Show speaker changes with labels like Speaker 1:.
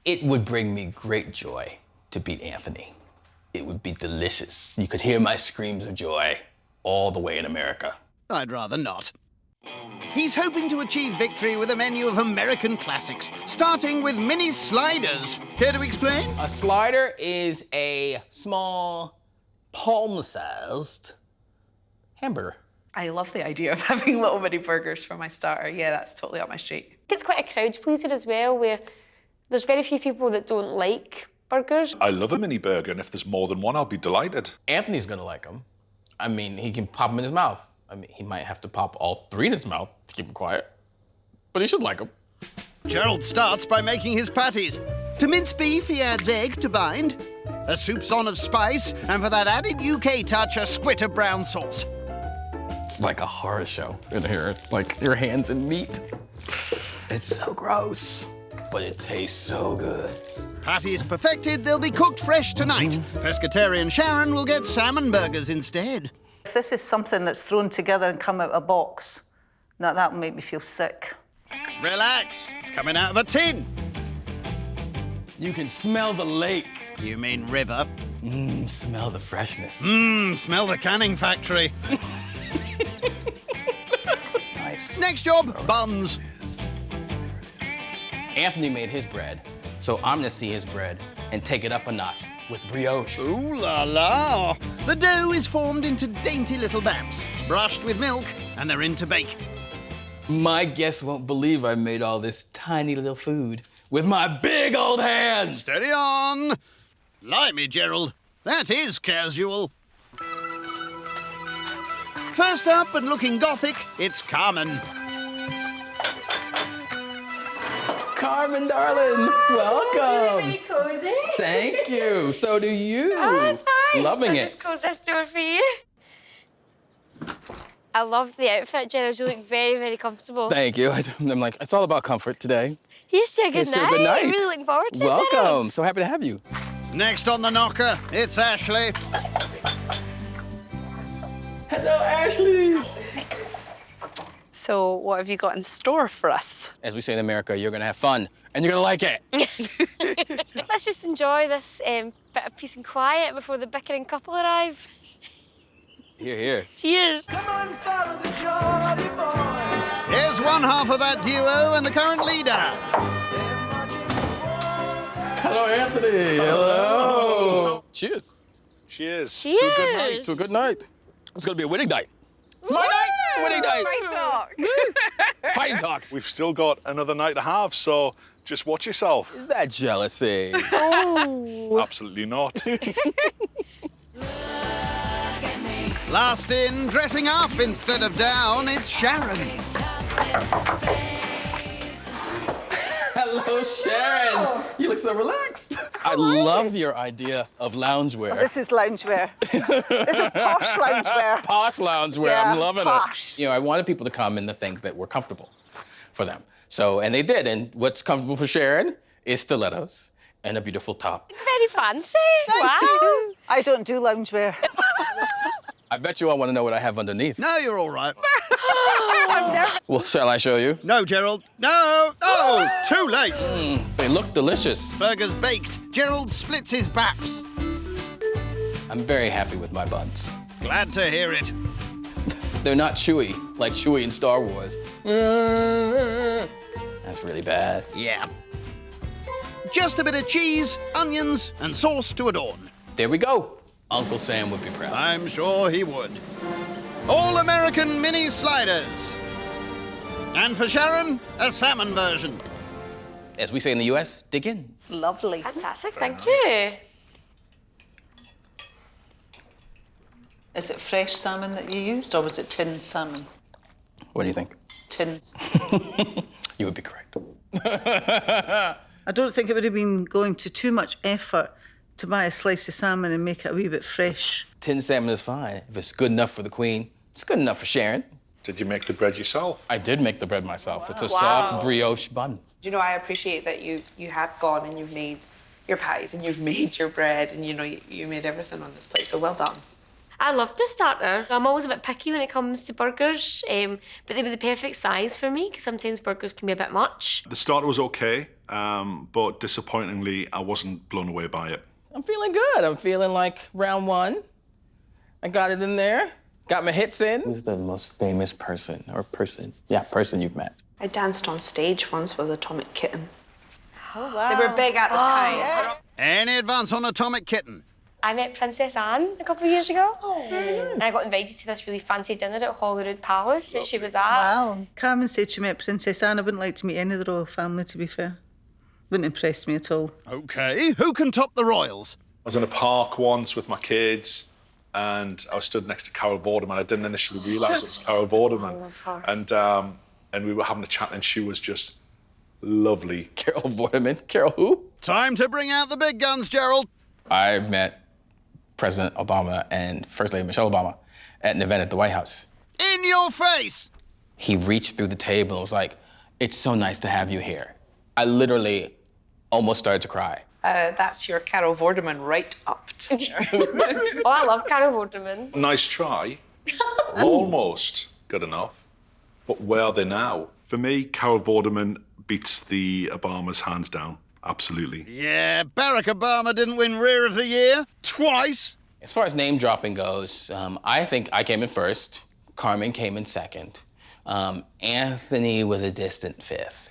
Speaker 1: It would bring me great joy to beat Anthony. It would be delicious. You could hear my screams of joy all the way in America.
Speaker 2: I'd rather not. He's hoping to achieve victory with a menu of American classics, starting with mini sliders. Care to explain?
Speaker 1: A slider is a small, palm-sized hamburger.
Speaker 3: I love the idea of having little mini burgers for my starter. Yeah, that's totally up my street.
Speaker 4: It's quite a crowd pleaser as well, where there's very few people that don't like burgers.
Speaker 5: I love a mini burger, and if there's more than one, I'll be delighted.
Speaker 1: Anthony's gonna like them. I mean, he can pop them in his mouth. I mean, he might have to pop all 3 in his mouth to keep him quiet, but he should like them.
Speaker 2: Gerald starts by making his patties. To mince beef, he adds egg to bind, a soupçon of spice, and for that added UK touch, a squit of brown sauce.
Speaker 1: It's like a horror show in here. It's like your hands in meat. It's so gross, but it tastes so good.
Speaker 2: Patties perfected, they'll be cooked fresh tonight. Pescatarian Sharon will get salmon burgers instead.
Speaker 6: If this is something that's thrown together and come out of a box, that will make me feel sick.
Speaker 2: Relax, it's coming out of a tin.
Speaker 1: You can smell the lake.
Speaker 2: You mean river?
Speaker 1: Smell the freshness.
Speaker 2: Smell the canning factory.
Speaker 1: Nice.
Speaker 2: Next job, buns.
Speaker 1: Anthony made his bread, so I'm gonna see his bread and take it up a notch with brioche.
Speaker 2: Ooh la la! The dough is formed into dainty little baps, brushed with milk, and they're in to bake.
Speaker 1: My guests won't believe I made all this tiny little food with my big old hands.
Speaker 2: Steady on! Blimey, Gerald, that is casual. First up and looking gothic, it's Carmen.
Speaker 1: Carmen, darling, welcome.
Speaker 4: Really cozy.
Speaker 1: Thank you. So do you.
Speaker 4: Oh, thanks.
Speaker 1: Loving
Speaker 4: I'll
Speaker 1: it.
Speaker 4: just close this door for you. I love the outfit, Gerald. You look very, very comfortable.
Speaker 1: Thank you. I'm like, it's all about comfort today.
Speaker 4: Here's to a good
Speaker 1: Here's to a
Speaker 4: night.
Speaker 1: good night.
Speaker 4: Really looking forward to it,
Speaker 1: Welcome.
Speaker 4: Gerald.
Speaker 1: So happy to have you.
Speaker 2: Next on the knocker, it's Ashley.
Speaker 1: Hello, Ashley.
Speaker 3: So what have you got in store for us?
Speaker 1: As we say in America, you're gonna have fun and you're gonna like it.
Speaker 4: Let's just enjoy this bit of peace and quiet before the bickering couple arrive.
Speaker 1: Here, here.
Speaker 4: Cheers.
Speaker 2: Here's one half of that duo and the current leader.
Speaker 1: Hello, Anthony. Hello. Cheers.
Speaker 5: Cheers.
Speaker 4: Cheers.
Speaker 5: To a good night.
Speaker 1: To a good night. It's gonna be a winning night. It's my night. It's a winning night.
Speaker 3: Fight talk.
Speaker 1: Fighting talk.
Speaker 5: We've still got another night to have, so just watch yourself.
Speaker 1: Is that jealousy?
Speaker 4: Oh.
Speaker 5: Absolutely not.
Speaker 2: Last in, dressing up instead of down, it's Sharon.
Speaker 1: Hello, Sharon. You look so relaxed. I love your idea of loungewear.
Speaker 6: This is loungewear. This is posh loungewear.
Speaker 1: Posh loungewear.
Speaker 6: Yeah,
Speaker 1: I'm loving
Speaker 6: posh.
Speaker 1: it. You know, I wanted people to come in the things that were comfortable for them. So, and they did. And what's comfortable for Sharon is stilettos and a beautiful top.
Speaker 4: Very fancy.
Speaker 6: Thank
Speaker 4: wow.
Speaker 6: you. I don't do loungewear.
Speaker 1: I bet you all want to know what I have underneath.
Speaker 2: No, you're all right.
Speaker 1: Well, shall I show you?
Speaker 2: No, Gerald. No! Oh, too late.
Speaker 1: They look delicious.
Speaker 2: Burgers baked. Gerald splits his baps.
Speaker 1: I'm very happy with my buns.
Speaker 2: Glad to hear it.
Speaker 1: They're not chewy, like Chewie in Star Wars. That's really bad.
Speaker 2: Yeah. Just a bit of cheese, onions, and sauce to adorn.
Speaker 1: There we go. Uncle Sam would be proud.
Speaker 2: I'm sure he would. All-American mini sliders. And for Sharon, a salmon version.
Speaker 1: As we say in the US, dig in.
Speaker 6: Lovely.
Speaker 4: Fantastic, thank you.
Speaker 6: Is it fresh salmon that you used, or was it tinned salmon?
Speaker 1: What do you think?
Speaker 6: Tin.
Speaker 1: You would be correct.
Speaker 6: I don't think it would have been going to too much effort to buy a slice of salmon and make it a wee bit fresh.
Speaker 1: Tinned salmon is fine. If it's good enough for the Queen, it's good enough for Sharon.
Speaker 5: Did you make the bread yourself?
Speaker 1: I did make the bread myself. It's a
Speaker 3: Wow.
Speaker 1: soft brioche bun.
Speaker 3: You know, I appreciate that you have gone and you've made your pies and you've made your bread and, you know, you made everything on this plate, so well done.
Speaker 4: I love the starter. I'm always a bit picky when it comes to burgers, but they were the perfect size for me because sometimes burgers can be a bit much.
Speaker 5: The starter was okay. but disappointingly, I wasn't blown away by it.
Speaker 1: I'm feeling good. I'm feeling like round one. I got it in there. Got my hits in. Who's the most famous person person you've met?
Speaker 3: I danced on stage once with Atomic Kitten.
Speaker 4: Oh, wow.
Speaker 3: They were big at the time.
Speaker 4: Yes.
Speaker 2: Any advance on Atomic Kitten?
Speaker 4: I met Princess Anne a couple of years ago. And I got invited to this really fancy dinner at Holyrood Palace that she was at.
Speaker 6: Wow. Carmen said she met Princess Anne. I wouldn't like to meet any of the royal family, to be fair. Wouldn't impress me at all.
Speaker 2: OK, who can top the royals?
Speaker 5: I was in a park once with my kids, and I was stood next to Carol Vorderman. I didn't initially realise it was Carol Vorderman.
Speaker 4: I love her.
Speaker 5: And we were having a chat, and she was just lovely.
Speaker 1: Carol Vorderman. Carol who?
Speaker 2: Time to bring out the big guns, Gerald.
Speaker 1: I met President Obama and First Lady Michelle Obama at an event at the White House.
Speaker 2: In your face!
Speaker 1: He reached through the table and was like, "It's so nice to have you here." I literally almost started to cry.
Speaker 3: That's your Carol Vorderman right up.
Speaker 4: Oh, I love Carol Vorderman.
Speaker 5: Nice try. Almost good enough. But where are they now? For me, Carol Vorderman beats the Obamas hands down. Absolutely.
Speaker 2: Yeah, Barack Obama didn't win Rear of the Year twice.
Speaker 1: As far as name dropping goes, I think I came in first. Carmen came in second. Anthony was a distant fifth.